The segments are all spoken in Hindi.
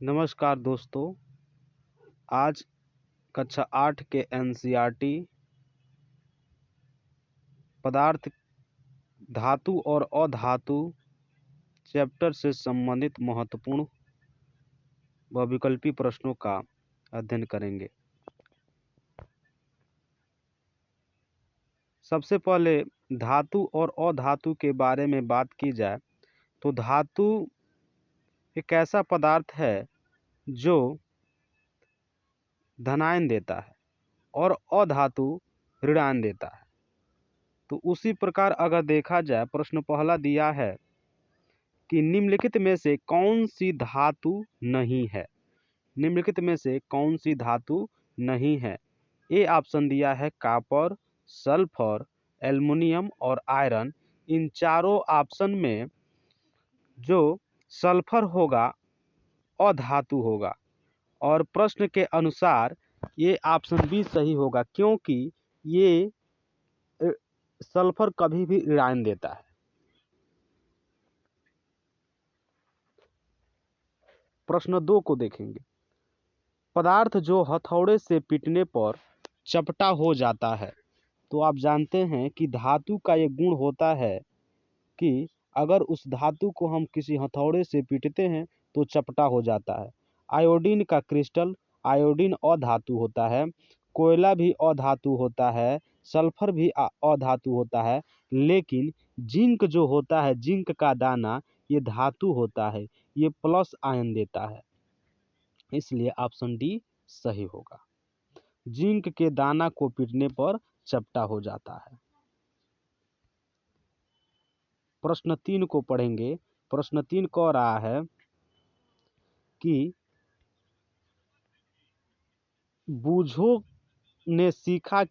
नमस्कार दोस्तों। आज कक्षा 8 के एनसीईआरटी पदार्थ, धातु और अधातु चैप्टर से संबंधित महत्वपूर्ण व विकल्पी प्रश्नों का अध्ययन करेंगे। सबसे पहले धातु और अधातु के बारे में बात की जाए तो धातु एक ऐसा पदार्थ है जो धनायन देता है और अधातु ऋणायन देता है। तो उसी प्रकार अगर देखा जाए, प्रश्न पहला दिया है कि निम्नलिखित में से कौन सी धातु नहीं है। निम्नलिखित में से कौन सी धातु नहीं है। ए ऑप्शन दिया है कॉपर, सल्फर, एल्युमिनियम और आयरन। इन चारों ऑप्शन में जो सल्फर होगा अधातु होगा और प्रश्न के अनुसार ये ऑप्शन बी सही होगा, क्योंकि ये सल्फर कभी भी ऋणायन देता है। प्रश्न 2 को देखेंगे। पदार्थ जो हथौड़े से पीटने पर चपटा हो जाता है। तो आप जानते हैं कि धातु का ये गुण होता है कि अगर उस धातु को हम किसी हथौड़े से पीटते हैं तो चपटा हो जाता है। आयोडीन का क्रिस्टल, आयोडीन अधातु होता है, कोयला भी अधातु होता है, सल्फर भी अधातु होता है, लेकिन जिंक जो होता है, जिंक का दाना, ये धातु होता है, ये प्लस आयन देता है, इसलिए ऑप्शन डी सही होगा। जिंक के दाना को पीटने पर चपटा हो जाता है। प्रश्न 3 को पढ़ेंगे। प्रश्न 3 कह रहा है कि बूझो ने सीखा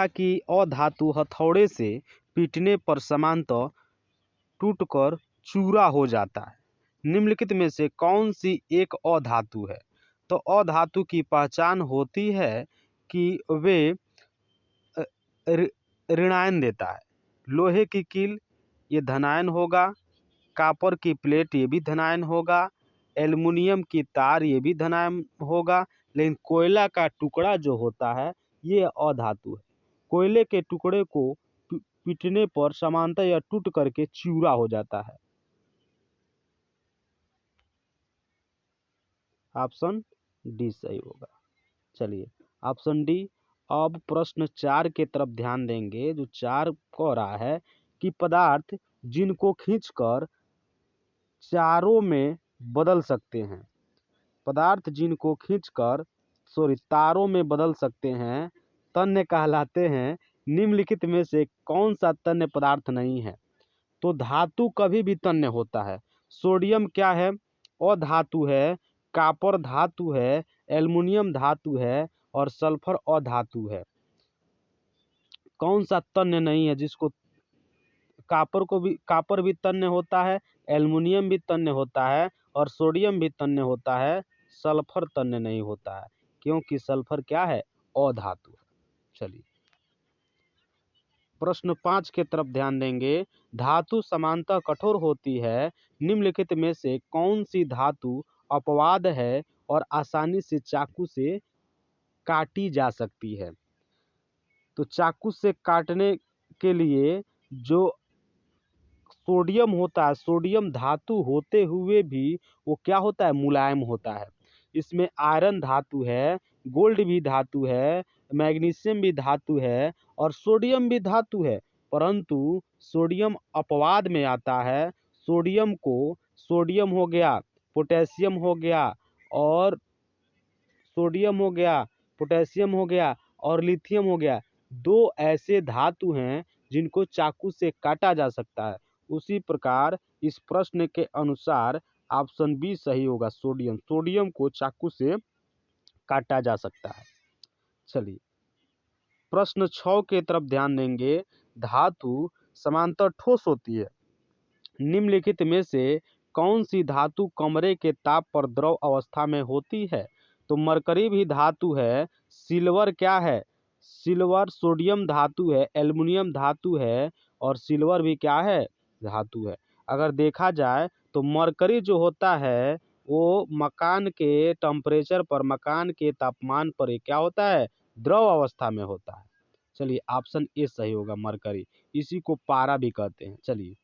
कि अधातु हथौड़े से पीटने पर समांतर टूटकर चूरा हो जाता है। निम्नलिखित में से कौन सी एक अधातु है। तो अधातु की पहचान होती है कि वे ऋणायन देता है। लोहे की कील ये धनायन होगा, कॉपर की प्लेट ये भी धनायन होगा, एल्युमिनियम की तार ये भी धनायन होगा, लेकिन कोयला का टुकड़ा जो होता है ये अधातु है। कोयले के टुकड़े को पीटने पर समांतर या टूट करके चूरा हो जाता है। ऑप्शन डी सही होगा। चलिए ऑप्शन डी। अब प्रश्न 4 के तरफ ध्यान देंगे। जो 4 कह रहा है कि पदार्थ जिनको खींचकर चारों में बदल सकते हैं, पदार्थ जिनको खींचकर तारों में बदल सकते हैं, तन्य कहलाते हैं। निम्नलिखित में से कौन सा तन्य पदार्थ नहीं है। तो धातु कभी भी तन्य होता है। सोडियम क्या है, अधातु है, कॉपर धातु है, एल्युमिनियम धातु है और सल्फर अधातु है। कौन सा तन्य नहीं है जिसको कॉपर भी तन्य होता है, एल्युमिनियम भी तन्य होता है और सोडियम भी तन्य होता है, सल्फर तन्य नहीं होता है, क्योंकि सल्फर क्या है, अधातु है। चलिए प्रश्न 5 के तरफ ध्यान देंगे। धातु समांतर कठोर होती है। निम्नलिखित में से कौन सी धातु अपवाद है और आसानी से चाकू से काटी जा सकती है। तो चाकू से काटने के लिए जो सोडियम होता है, सोडियम धातु होते हुए भी वो क्या होता है, मुलायम होता है। इसमें आयरन धातु है, गोल्ड भी धातु है, मैग्नीशियम भी धातु है और सोडियम भी धातु है, परंतु सोडियम अपवाद में आता है। सोडियम को सोडियम हो गया, पोटेशियम हो गया और सोडियम हो गया, पोटेशियम हो गया और लिथियम हो गया। 2 ऐसे धातु हैं जिनको चाकू से काटा जा सकता है। उसी प्रकार इस प्रश्न के अनुसार ऑप्शन बी सही होगा, सोडियम। सोडियम को चाकू से काटा जा सकता है। चलिए प्रश्न 6 के तरफ ध्यान देंगे। धातु समांतर ठोस होती है। निम्नलिखित में से कौन सी धातु कमरे के ताप पर द्रव अवस्था में होती है। तो मरकरी भी धातु है, सिल्वर क्या है, सिल्वर सोडियम धातु है, एल्युमिनियम धातु है और सिल्वर भी क्या है, धातु है। अगर देखा जाए तो मरकरी जो होता है वो मकान के टेम्परेचर पर, मकान के तापमान पर ये क्या होता है, द्रव अवस्था में होता है। चलिए ऑप्शन ए सही होगा मरकरी, इसी को पारा भी कहते हैं। चलिए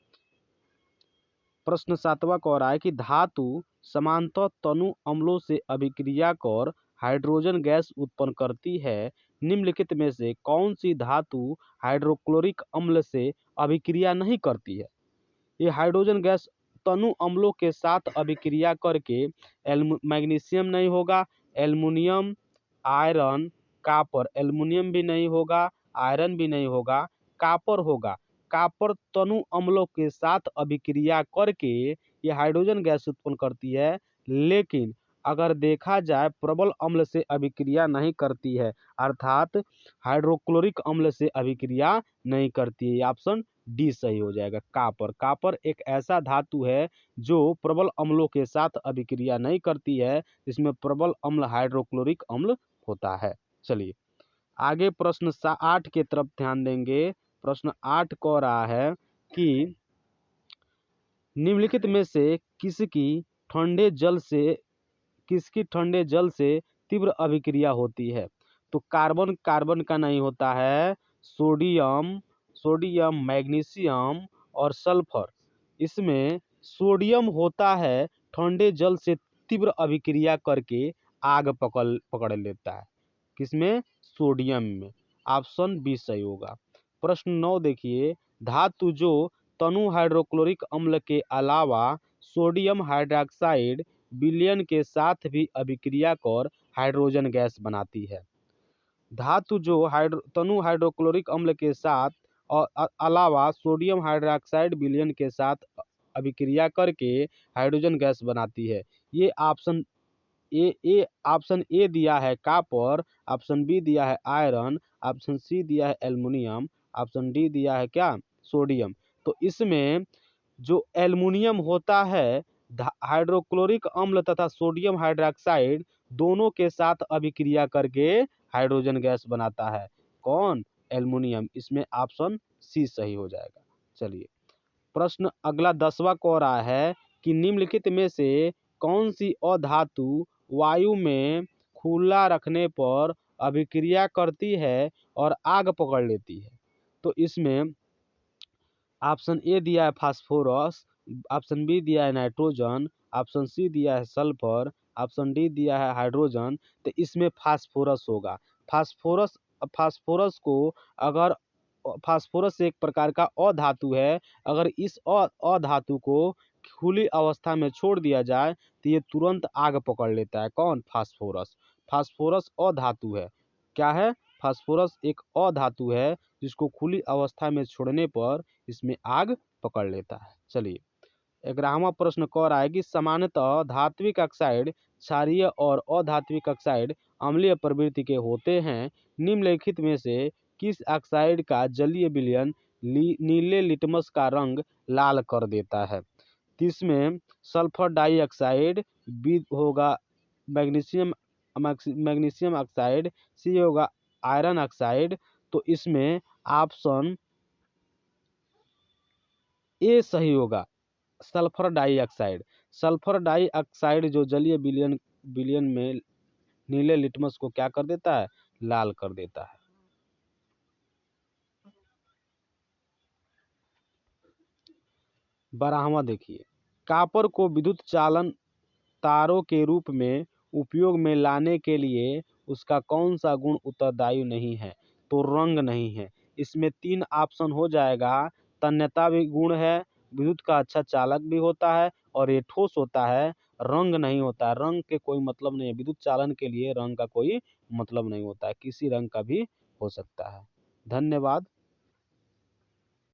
प्रश्न 7वां कह रहा है कि धातु समांतर तनु अम्लों से अभिक्रिया कर हाइड्रोजन गैस उत्पन्न करती है, निम्नलिखित में से कौन सी धातु हाइड्रोक्लोरिक अम्ल से अभिक्रिया नहीं करती है। ये हाइड्रोजन गैस तनु अम्लों के साथ अभिक्रिया करके मैग्नीशियम नहीं होगा, एल्युमिनियम, आयरन, कॉपर, एल्युमिनियम भी नहीं होगा, आयरन भी नहीं होगा, कॉपर होगा। कॉपर तनु अम्लों के साथ अभिक्रिया करके ये हाइड्रोजन गैस उत्पन्न करती है, लेकिन अगर देखा जाए प्रबल अम्ल से अभिक्रिया नहीं करती है, अर्थात हाइड्रोक्लोरिक अम्ल से अभिक्रिया नहीं करती है। ऑप्शन डी सही हो जाएगा, कॉपर। कॉपर एक ऐसा धातु है जो प्रबल अम्लों के साथ अभिक्रिया नहीं करती है, इसमें प्रबल अम्ल हाइड्रोक्लोरिक अम्ल होता है। चलिए आगे प्रश्न 8 के तरफ ध्यान देंगे। प्रश्न 8 कह रहा है कि निम्नलिखित में से ठंडे जल से किसकी ठंडे जल से तीव्र अभिक्रिया होती है। तो कार्बन कार्बन का नहीं होता है, सोडियम, मैग्नीशियम और सल्फर। इसमें सोडियम होता है, ठंडे जल से तीव्र अभिक्रिया करके आग पकड़ लेता है। किसमें? सोडियम में। ऑप्शन बी सही होगा। प्रश्न 9 देखिए, धातु जो तनु हाइड्रोक्लोरिक अम्ल के अलावा सोडियम हाइड्रोक्साइड विलयन के साथ भी अभिक्रिया कर हाइड्रोजन गैस बनाती है। धातु जो तनु हाइड्रोक्लोरिक अम्ल के साथ और अलावा सोडियम हाइड्रोक्साइड विलयन के साथ अभिक्रिया करके हाइड्रोजन गैस बनाती है। ये ऑप्शन ऑप्शन ए दिया है कॉपर, ऑप्शन बी दिया है आयरन, ऑप्शन सी दिया है एल्युमिनियम, ऑप्शन डी दिया है क्या, सोडियम। तो इसमें जो एल्युमिनियम होता है, हाइड्रोक्लोरिक अम्ल तथा सोडियम हाइड्रोक्साइड दोनों के साथ अभिक्रिया करके हाइड्रोजन गैस बनाता है। कौन? एल्युमिनियम। इसमें ऑप्शन सी सही हो जाएगा। चलिए प्रश्न अगला 10वां कह रहा है कि निम्नलिखित में से कौन सी अधातु वायु में खुला रखने पर अभिक्रिया करती है और आग पकड़ लेती है। तो इसमें ऑप्शन ए दिया है फास्फोरस, ऑप्शन बी दिया है नाइट्रोजन, ऑप्शन सी दिया है सल्फर, ऑप्शन डी दिया है हाइड्रोजन। तो इसमें फास्फोरस होगा। फास्फोरस फास्फोरस को अगर फास्फोरस एक प्रकार का अधातु है, अगर इस अधातु को खुली अवस्था में छोड़ दिया जाए तो ये तुरंत आग पकड़ लेता है। कौन? फास्फोरस। फास्फोरस अधातु है। क्या है? फास्फोरस एक अधातु है जिसको खुली अवस्था में छोड़ने पर इसमें आग पकड़ लेता है। चलिए 11वां प्रश्न कह रहा है कि सामान्यतः धात्विक ऑक्साइड क्षारीय और अधात्विक ऑक्साइड अम्लीय प्रवृत्ति के होते हैं। निम्नलिखित में से किस ऑक्साइड का जलीय विलयन नीले लिटमस का रंग लाल कर देता है। तो इसमें सल्फर डाइऑक्साइड, बी होगा मैग्नीशियम ऑक्साइड, सी होगा आयरन ऑक्साइड। तो इसमें ऑप्शन ए सही होगा, सल्फर डाइऑक्साइड। सल्फर डाइऑक्साइड जो जलीय विलयन में नीले लिटमस को क्या कर देता है? लाल कर देता है। 12वां देखिए, कॉपर को विद्युत चालन तारों के रूप में उपयोग में लाने के लिए उसका कौन सा गुण उत्तरदायी नहीं है। तो रंग नहीं है। इसमें 3 ऑप्शन हो जाएगा। तन्यता भी गुण है, विद्युत का अच्छा चालक भी होता है और ये ठोस होता है। रंग नहीं होता है। रंग के कोई मतलब नहीं है। विद्युत चालन के लिए रंग का कोई मतलब नहीं होता है, किसी रंग का भी हो सकता है। धन्यवाद।